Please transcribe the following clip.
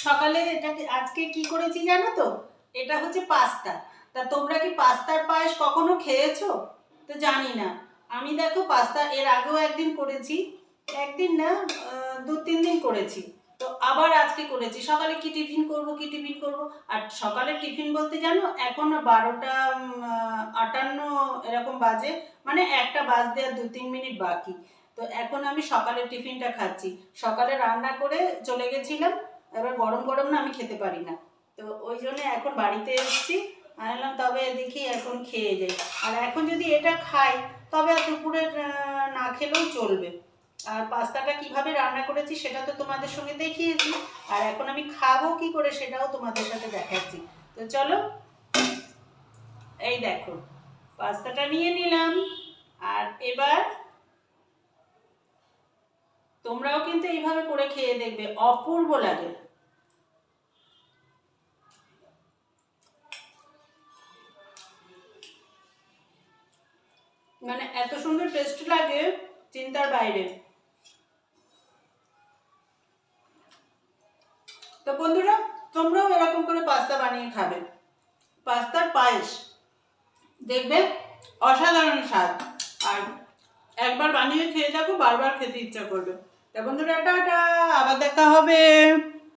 সকালে এটা আজকে কি করেছি জানো তো? এটা হচ্ছে পাস্তা। তা তোমরা কি পাস্তার পায়েস কখনো খেয়েছো? তো জানি না। আমি দেখো পাস্তা এর আগেও একদিন করেছি, একদিন না 2-3 দিন করেছি। তো আবার আজকে করেছি। সকালে কি টিফিন করব কি টিফিন করব। আর সকালে টিফিন বলতে জানো এখন 12টা 58 এরকম বাজে, মানে একটা বাজতে আর 2-3 মিনিট বাকি। তো এখন আমি সকালের টিফিনটা খাচ্ছি। সকালে রান্না করে চলে গেছিলাম, এবার গরম গরম না আমি খেতে পারি না। তো ওই জন্য এখন বাড়িতে এসেছি, আনলাম তবে দেখি এখন খেয়ে যাই। আর এখন যদি এটা খাই তবে আর দুপুরে না খেলেও চলবে। আর পাস্তাটা কিভাবে রান্না করেছি সেটা তো তোমাদের সঙ্গে দেখিয়েছি, আর এখন আমি খাবো কি করে সেটাও তোমাদের সাথে দেখাচ্ছি। তো চলো, এই দেখো পাস্তাটা নিয়ে নিলাম। আর এবার তোমরাও কিন্তু এইভাবে করে খেয়ে দেখবে, অপূর্ব লাগে। মানে এত সুন্দর টেস্ট লাগে, চিন্তার বাইরে। তো বন্ধুরা, তোমরাও এরকম করে পাস্তা বানিয়ে খাবে। পাস্তার পায়েস দেখবে অসাধারণ স্বাদ। আর একবার বানিয়ে খেয়ে দেখো, বারবার খেতে ইচ্ছা করবে। তা বন্ধুরা, টাটা, আবার দেখা হবে।